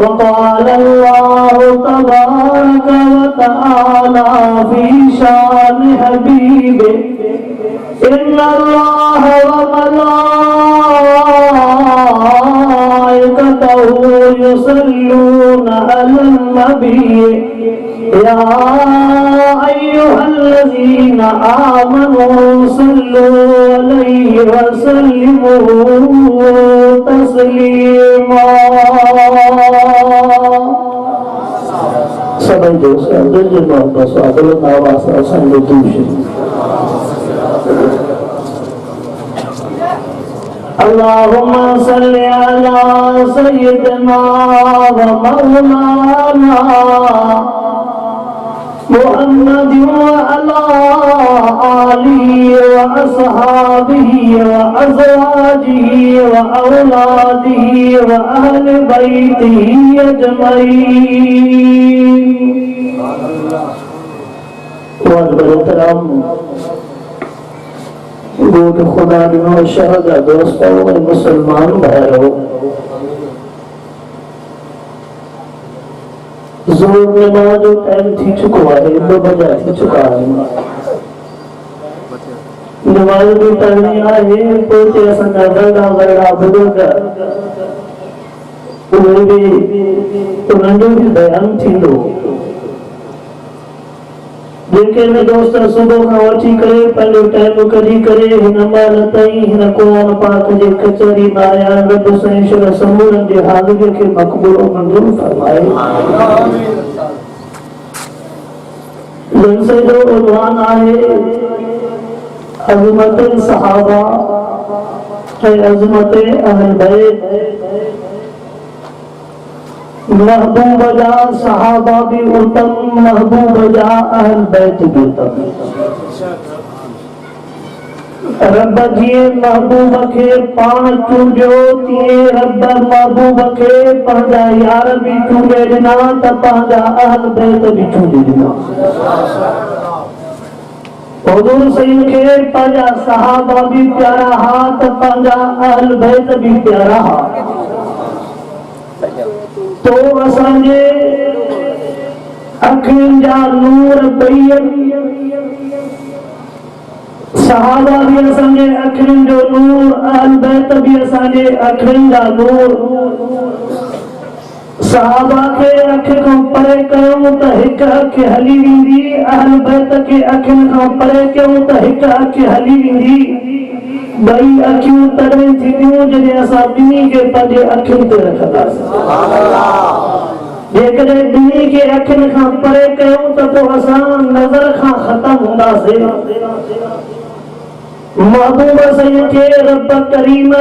وقال الله تبارك وتعالى في شان حبيبه إن الله وملائكته يصلون على النبي يا أيها الذين آمنوا صلوا عليه وسلموا تسليما. सभी दोस्त अंदर जो मोहब्बत स्वागत आवाज़ संग दूषित अल्लाहुम्मा सल्ली अला सय्यिदना व मौलाना मुहम्मद व अला आलिहि व अस्हाबिहि व अज़वाजिहि व औलादिहि व अहले बैतिहि अजमईन। गोद खुदा दिनों शहदा दोस्तों मुसलमान भाइयों जोर नमाज टाइम थी चुका है 2 बजे थी चुका है नमाज भी पढ़नी है पोते असंगा गड़ा गड़ा बुजुर्ग उन्हें भी भी बयान थी लो लेकिन दोस्त सुबह का वठी करे पहले टाइम करी करे हिन माल ताई हिन कुरान पाक जे कचरी माया रब सैशर समूरन जे हाज़िर के मक़बूल और मंजूर फरमाए आमीन। जलसे जो उन्वान आहे अज़मत सहाबा है अज़मत अहल बैत महबूब जा सहाबा भी उत्तम महबूब जा अहल बैत भी उत्तम। रब जी महबूब के पाण चूंडियो तीअं रब महबूब के पंहिंजा यार भी चूंडे ॾिना त पंहिंजा अहल बैत भी चूंडे ॾिना। हुज़ूर सईद के पंहिंजा सहाबा भी प्यारा हा त पंहिंजा अहल बैत भी प्यारा हा। तो असांजे अखियुनि जा नूर बयन सहाबा भी असांजे अखियुनि जो नूर अहल बैत भी असांजे अखियुनि जा नूर। सहाबा के अखि खां परे कयूं त हिकु अखि हली वेंदी अहल बैत के अखियुनि खां परे कयूं त हिकु अखि हली वेंदी। बई अखियूं तॾहिं थींदियूं जॾहिं असां ॿिन्ही खे पंहिंजे अखियुनि ते रखंदासीं। जेकॾहिं ॿिन्ही खे अखियुनि खां परे कयूं त पोइ असां नज़र खां ख़तम हूंदासीं। महबूब सईद खे रब करीम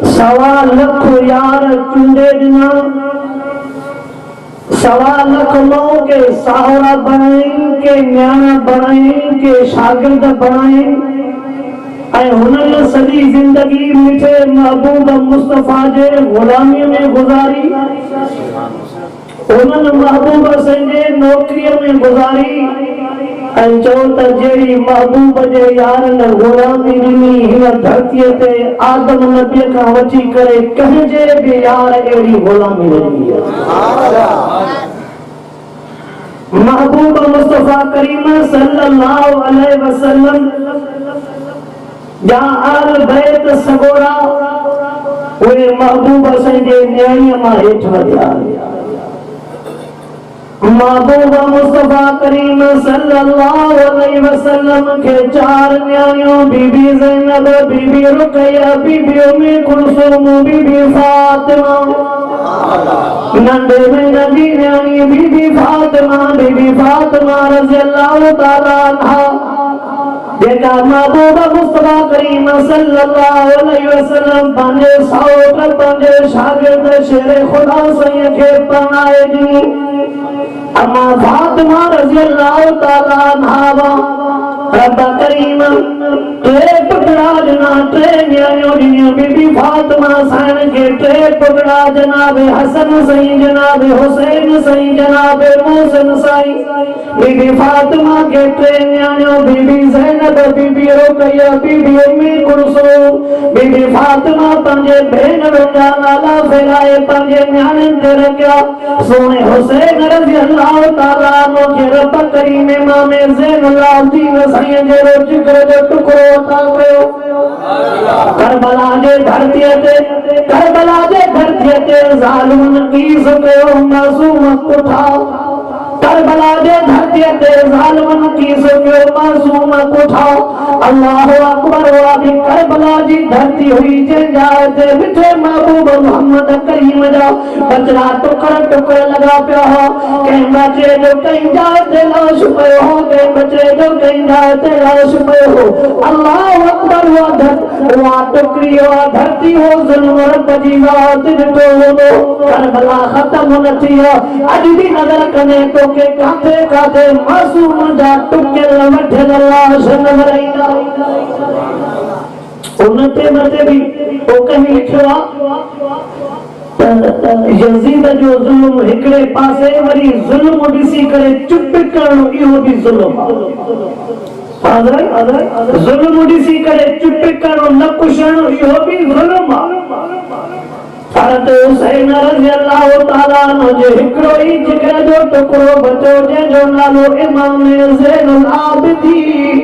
1.25 लख यार चूंडे ॾिना। 1.25 लख माण्हुनि खे साहुरा बणाईं के न्याणा बणाईं के शागिर्द बणाईं ऐं हुननि सॼी ज़िंदगी मिठे महबूब मुस्तफ़ा जे ग़ुलामीअ में गुज़ारी। हुननि महबूब संजे नौकरीअ में गुज़ारी ऐं चओ त जहिड़ी महबूब जे यारनि ग़ुलामी ॾिनी हिन धरतीअ ते आदम नबीअ खां वठी करे कंहिंजे बि यार अहिड़ी ग़ुलामी न ॾिनी आहे। महबूब मुस्तफ़ा करीम सल्लल्लाहु अलैहि वसल्लम जा अहल बैत सगोरा वे महबूब संजे न्याणी मां हेठ वधिया महबूब मुस्तफा करीम सल्लल्लाहु अलैहि वसल्लम के चार न्याणियों बीबी ज़ैनब, बीबी रुकैया, बीबी उम्मे कुलसूम, बीबी फातिमा। नंढे में नबी न्याणी बीबी फातिमा रज़ियल्लाहु ताला अन्हा जेका महबूब मुस्तफा करीम सल्लल्लाहु अलैहि वसल्लम पंहिंजे सौट पंहिंजे शागिर्द शेर खुदा साईं खे पढ़ाए ॾिनी। अम्मा फातिमा रज़ियल्लाहु ताला अन्हा रब करीम टे टुकड़ा जना टे न्याणियों ॾिनियूं। बीबी फातिमा साईं खे टे टुकड़ा जनाब हसन साईं, जनाब हुसैन साईं, जनाब मोहसिन साईं। बीबी फातिमा के टे न्याणियों बीबी ज़ैनब, बीबी रुकैया, बीबी उम्मे कुलसूम। बीबी फातिमा पंहिंजे भेनरुनि जा नाला फैलाए पंहिंजे न्याणियुनि ते रखिया। सोने हुसैन रज़ियल्लाहु ताला अन्हु खे रब करीम इमाम ज़ैनुल आबिदीन साईं जे जिगर जो टुकड़ो अता कयो। करबला जे धरतीअ ते ज़ालिमनि कीस कयो मासूम कुठा। करबला जे धरतीअ ते ज़ालिमनि कीस कयो मासूम कुठा। अल्लाहु अकबर। वादी करबला जी धरती हुई जंहिंजा ते मिठे महबूब मोहम्मद करीम जा बचड़ा टुकड़ टुकड़ लगा पिया हो। कंहिं बचे जो कंहिं जाइ ते लाश पियो हो, कंहिं बचे जो कंहिं जाइ ते लाश पियो हो। अल्लाहु अकबर। वा टुकड़ी वा धरती हो ज़ुल्म रब जी वात ॾिठो हूंदो। करबला ख़त्म न थी आहे। अॼु बि नज़र कने तो के काथे काथे मासूम जा टुकड़ वठियल लाश नज़र ईंदा। उनते मथे भी ओ कहीं लिखियो यजीद जो जुल्म हिकड़े पासे वरी जुल्म ॾिसी करे चुप करणो इहो भी जुल्म आहे। जुल्म ॾिसी करे चुप करणो न कुशणो इहो भी जुल्म आहे। हज़रत हुसैन रज़ियल्लाहु ताला अन्हु जे हिकड़ो ई जिगर जो टुकड़ो बचो जंहिंजो नालो इमाम ज़ैनुल आबिदीन।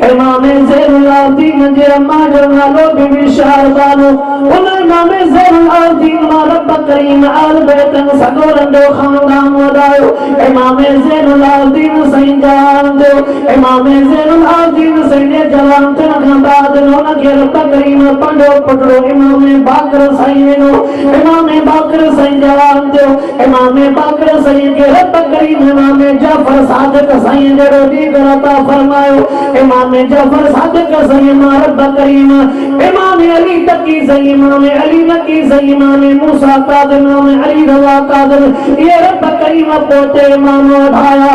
इमाम ज़ैनुल आबिदीन जे अम्मा जो नालो बीबी शाहबानो। उन इमाम ज़ैनुल आबिदीन मां रब करीम आल बैतन सगोरन जो खानदान वधायो। इमाम ज़ैनुल आबिदीन साईं जवान जो इमाम ज़ैनुल आबिदीन साईं जे जवान थियण खां बाद उन खे रब करीम पंहिंजो पुटड़ो इमाम बाक़र साईं ॾिनो। इमाम बाक़र साईं जवान जो इमाम बाक़र साईं खे रब करीम इमाम जाफ़र सादिक साईं जहिड़ो दीगर अता फरमायो। इमाम जाफ़र सादिक साईं मां रब करीम इमाम अली तकी साईं, इमाम अली नकी साईं, इमाम मूसा काज़िम, इमाम अली रज़ा काज़िम ये रब करीम पोते इमाम वधाया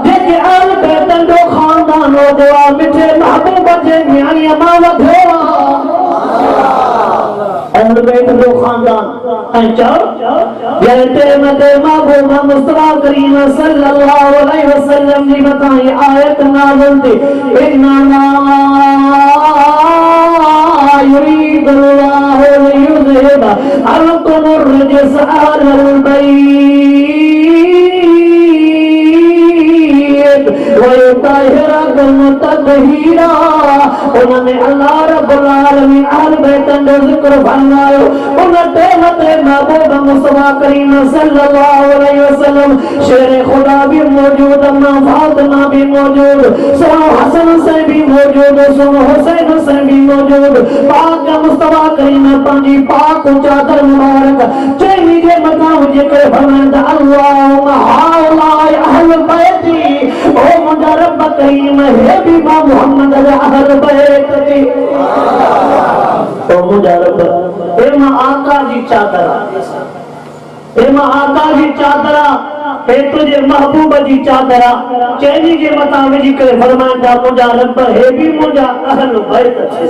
जेके आल बैतन जो खानदान वधियो आहे। मिठे महबूब जे न्याणीअ मां वधियो आल बैत जो खानदान। ऐं चओ जंहिं मथे महबूब मुस्तफा करीम सल्लल्लाहु अलैहि वसल्लम जी मथां ये आयत नाज़िल थी। इन्ना युरीदुल्लाहु लियुज़हिब अन्कुमुर रिजस अहलल बैत व युतहिरकुम तत्हीरा। उन्होंने अल्लाह रब्बुल आलमीन अहल बैतन जो जिक्र फरमायो। उन टेम ते महबूब मुस्तफा करीम सल्लल्लाहु अलैहि वसल्लम शेर खुदा भी मौजूद, अम्मा फातिमा भी मौजूद, सोनो हसन से भी मौजूद, सोनो हुसैन से भी मौजूद। पाक मुस्तफा करीम पंहिंजी पाक चादर मुबारक चेनी जे मथां विझी करे फरमाईंदा अल्लाहुम्मा हाउलाए अहल बैती। ओ मुंहिंजा रब करीम हे भी मां मोहम्मद जा अहल बैत थे। ओ मुंहिंजा रब ए मां आका जी चादर, ए मां आका जी चादर, हे तुझे महबूब जी चादर चैनी जे मथां विझी करे फरमाईंदा मुंहिंजा रब हे भी मुंहिंजा अहल बैत थे।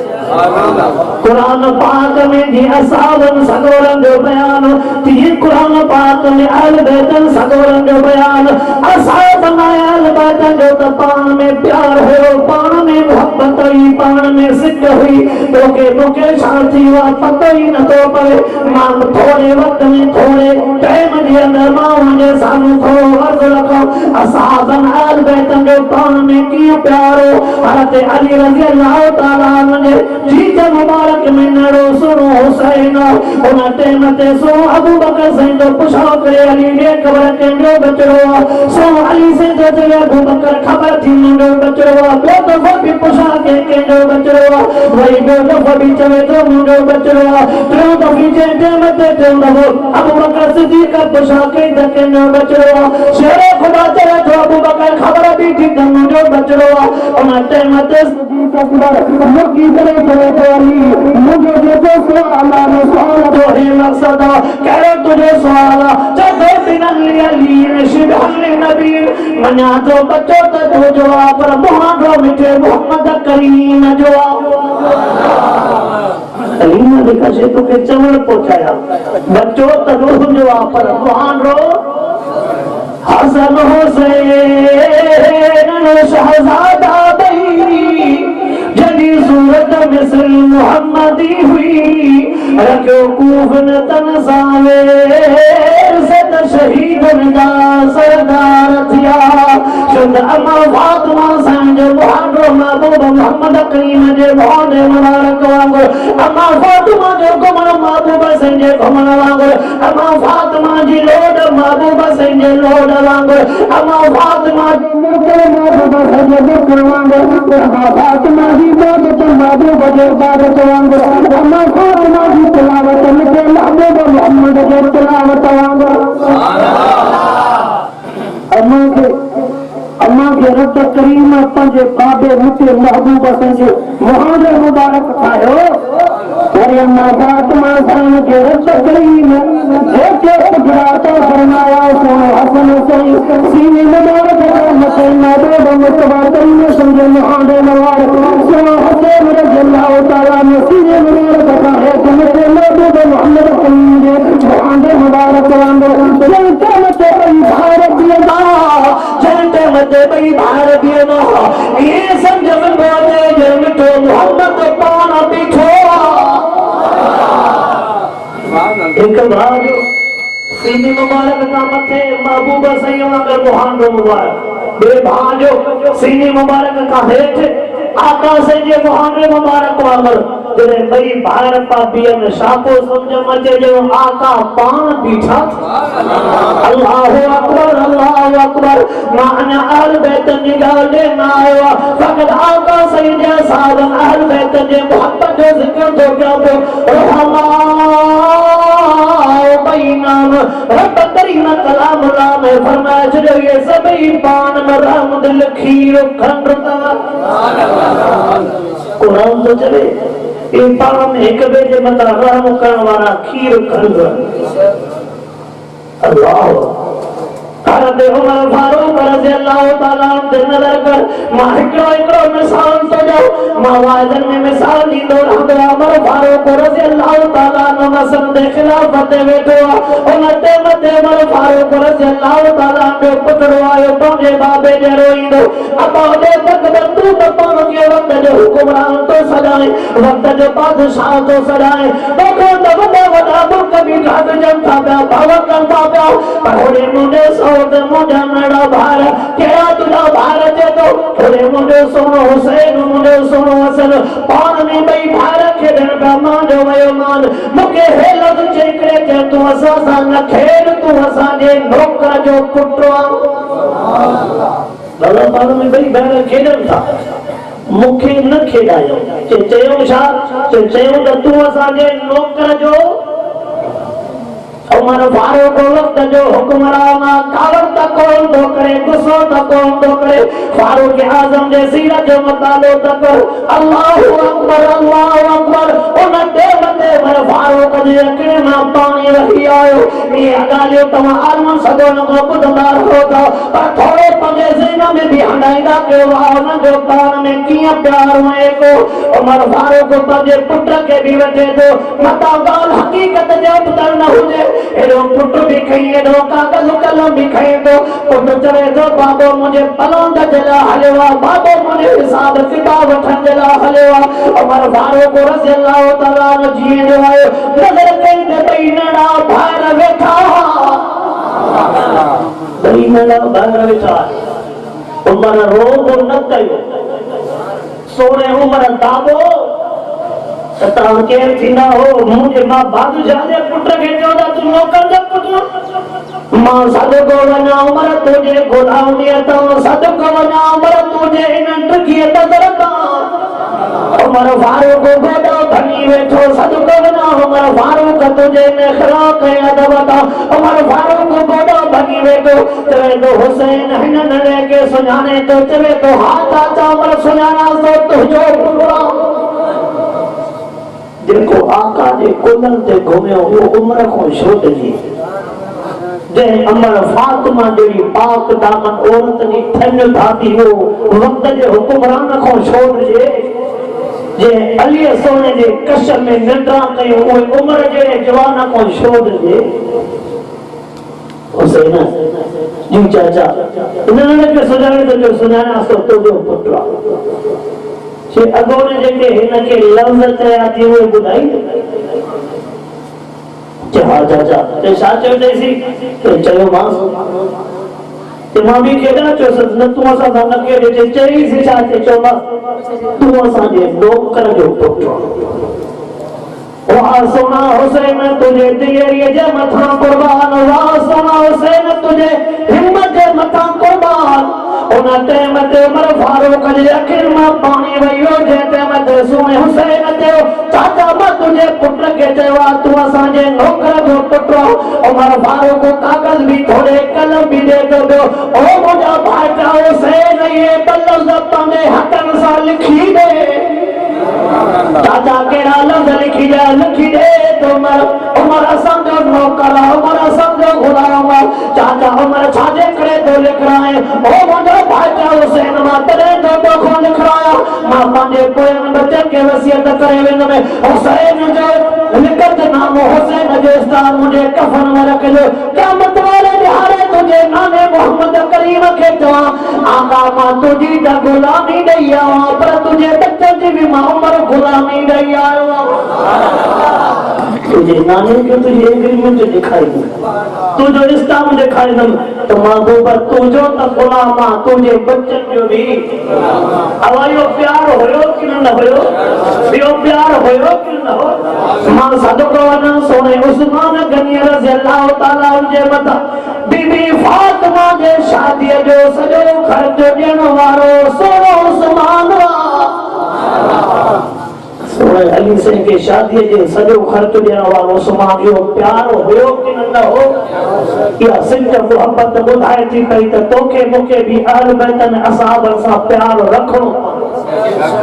कुरान पाक में जी असहाबन सगोरन जो बयान थी। कुरान पाक में अहल बैतन सगोरन जो बयान असहाब अहल बैतन जो त पाण में प्यार हो, पाण में मोहब्बत हुई, पाण में सिक हुई। तो के मुके शांति वा पतो ही न तो पवे मां थोड़े वक्त में थोड़े टाइम जे अंदर मां जे सामू थोड़ो अर्ज रखो असहाबन आल बैतन जो पान में किया प्यारो हज़रत अली रज़ी अल्लाह ताला ने जीत मुबारक में नड़ो सुनो हुसैन उन टाइम ते सो अबू बकर से जो पुछो करे अली ने खबर के जो बचड़ो सो अली से जो अबू बकर खबर थी जो बचड़ो दो दफा भी पुछा के जो बचड़ो वही दो दफा भी चले तो जो बचड़ो त्रो दफी जे मते ते दफो अबू बकर सिद्दीक का पुछा के जो बचड़ो शेरे खुदा चले तो अबू बकर खबर भी थी जो बचड़ो उन टाइम ते सिद्दीक अकबर मुकी करे तो अली मुझे जो सवाल ने सवाल तो है मकसद कह तुझे सवाल जब बिन अली ने शिबहल नबी मना तो बच्चो तो जवाब पर मोहम्मद मिठे मोहम्मद करीम जवाब करीम ने लिखा से तो के चवल पहुंचाया बच्चो तो जवाब पर मोहम्मद रो हसन हुसैन शहजादा बई जदी सूरत मिसल मोहम्मदी हुई रखो कूफन तन सावे सद शहीदन दा सरदार थिया शुद्ध अमा फातिमा संज मोहम्मद महबूब मोहम्मद करीम जे बहुत मुबारक वांगुर अमा फातिमा जो गुमन महबूब संज गुमन वांगुर अमा फातिमा जी लोड महबूब संज लोड वांगुर अमा फातिमा जी मुके महबूब संज मुके वांगुर अमा फातिमा जी मोहब्बत महबूब जे इबादत वांगुर अमा फातिमा जी तिलावत मुके महबूब मोहम्मद जे तिलावत वांगुर अम्मा के रब करीम पंजे बाबे मुके महबूब संजे मोहम्मद मुबारक खायो तेरे अम्मा फातिमा सान के रब करीम जेके गुजराता फरमाया सुनो हसन हुसैन सीने मुबारक मते महबूब मुस्तफा करीम संजे मोहम्मद मुबारक सुनो हुसैन रज़ियल्लाहु ताला ने सीने मुबारक खाए मते महबूब मोहम्मद करीम जे मोहम्मद मुबारक वांगो जनते मते भारत दिया जनते मते भाई भारतीय न ये समझ में बोले जन तो मोहम्मद पाना पीछो एक भाग सीने मुबारक का मथे महबूब सही अगर मोहम्मद मुबारक बे भाजो सीने मुबारक का हेठ आका से जे मोहम्मद मुबारक वांगर तेरे भाई भारत पापियन शापो समझ मचे जो आका पान पीछा अल्लाहु अकबर माना अहल बैत निगाह लेना आया फकत आका सैयद साहब अहल बैत जे मोहब्बत जो जिक्र तो क्या तो रहमा बैनाम रब करीम कलाम अल्लाह में फरमाया जो ये सभी पान में रहमत खीर खंडता कुरान तो चले इन पान में एक बेजे मतलब रहम करने वाला खीर खंड अल्लाह हज़रत उमर फारूक रज़ियल्लाहु ताला अन्हु नजर कर मां हिकड़ो मिसाल तो जाओ मां वादन में मिसाल दी दो उमर फारूक रज़ियल्लाहु ताला अन्हु मसन दे खिलाफत वेठो उन ते मते उमर फारूक रज़ियल्लाहु ताला अन्हु पुटड़ो आयो पंजे बाबे जे रोईंदो अबा दे तक बंदू पान के वक्त जो हुक्मरान तो सजाए वक्त जो बादशाह तो सजाए देखो तो वडा मुल्क भी घाट जनता पे भाव करता पे पर मुझे सोच मुझे मेरा भारत क्या तुझा भारत है तो थोड़े मुझे सुनो हुसैन मुझे सुनो हसन पान में भाई भारत के दिन का मान जो वयो मान मुके है लग चेकड़े के तू असा सा न खेल तू असा जे नौकर जो पुटवा भला पान में भाई भारत खेलन था मुखे न खेडायो चयो छा चयो त तू असा जे नौकर जो उमर फारूक वक्त जो हुक्मरान कावड़ तक कौन तो करे गुस्सा तक कौन तो करे फारूक आजम जे सीरत जो मतालो तक अल्लाहु अकबर उन देवते पर फारूक जे अखिण में पानी रही आयो ये अगालियो तमा आलम सदन को बुधदार होता पर थोड़े पंजे सीना में भी हटाईदा के वान जो कान में किया प्यार हुए को उमर फारूक पंजे पुत्र के भी वठे तो मता गाल हकीकत जो पता न हुजे एडो पुट भी खई एडो कागज कलम भी खई तो पुट चवे तो बाबो मुझे पलंग जला हलेवा बाबो मुझे हिसाब किताब वठन जला हलेवा उमर फारूक रज़ी अल्लाह तआला अन्हु जी जो आयो नज़र कई ते भई नड़ा भार वेठा भई नड़ा भार वेठा उमर रोग न कयो सोने उमर दाबो तता केर थींदा हो मुझे मां बादशाह जे पुट के चोदा तू नौकर जो पुट मां सदको वना उमर तुझे गुलाम दिया तो सदको वना उमर तुझे इन टुकिए तजरता उमर फारूक गोदो भनी वेठो सदको वना उमर फारूक तुझे में खराक है अदबता उमर फारूक गोदो भनी वेठो चवे तो हुसैन हिन नने के सुनाने तो चवे तो हाथ आचा उमर सुनाना तो तुझो पुरा देखो आका जे कुलन ते घुमियो वो उम्र को छोड़ जी जे अमर फातिमा जेडी पाक दामन औरत नी थन थाती हो वक्त जे हुक्मरान को छोड़ जे अली सोने जे कसम में निद्रा कयो वो उम्र जे जवान को छोड़ जे हुसैन जी चाचा इन्हनि के सुजाने तो सुनाना सो तो जो पुत्रा से अगोने जेके हिन के लफ्ज चया थी वो बुधाई चा चाचा ते साचो देसी ते चयो मां ते मां भी केदा चो न तू असा न के जे चई से साचे चो मां तू असा जे नौकर जो पुत्र वाह सोना हुसैन तुझे दियरी जे मथा कुर्बान वाह सोना हुसैन तुझे हिम्मत जे मथा कुर्बान उन टाइम ते उमर फारूक जे अखिन मां पानी वयो जे टाइम ते सोने हुसैन ते चाचा मां तुझे पुत्र के चवा तू असा जे नौकर जो पुत्र उमर फारूक कागज भी थोड़े कलम भी दे दो ओ मुझा भाईटा हुसैन ये बल्लम जब्ता में हथन सा लिखी दे चाचा केड़ा लफ्ज लिखी दे तो उमर समझो नौकर उमर समझो गुलाम चाचा उमर छाजे करे तो लिख रहा है ओ मुझो भाईटा हुसैन मां तरे तो को लिख रहा है मां पांजे कोयन बच्चे के वसीयत करे वेन में हुसैन जो लिखत नाम हुसैन जो स्थान मुझे कफन में रख लो क़यामत वाले दिहाड़े तुझे नामे मोहम्मद करीम के जवा आका मां तुझी दा गुलामी दई आवा पर तुझे बच्चे जी भी मां उमर गुलामी दई आयो तुझे नाने के तुझे एग्रीमेंट दिखाई तुझो इस्लाम दिखाई दम तो मां पर तुझो त गुलामा तुझे बच्चन जो भी अवायो प्यार होयो कि न होयो बियो प्यार होयो कि न हो मां सदको वना सोने उस्मान गनी रज़ी अल्लाह ताला उनजे मथा बीबी फातिमा जे शादी जो सजो खर्च ॾियण वारो सोनो उस्मान सोने अली से के शादी जे सजो खर्च ॾियण वारो उस्मान जो प्यार होयो कि न हो या सिंध मोहब्बत बुधाए थी पई त तोखे मुके भी अहल बैतन असहाबन सा प्यार रखणो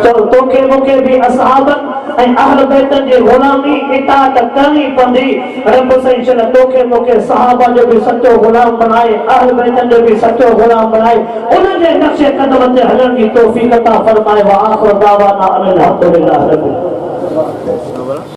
तो तोखे मुके भी असहाबन ऐं अहल बैतन जे गुलामी इताअत करनी पवंदी रब सही चल तोखे मुके सहाबा जो भी सच्चो गुलाम बनाए अहल बैतन जो भी सच्चो गुलाम बनाए उन जे नक्शे कदम ते हलण जी तौफीक अता फरमाए वा आखिर दावाना अनिल हम्दुलिल्लाह रब्बिल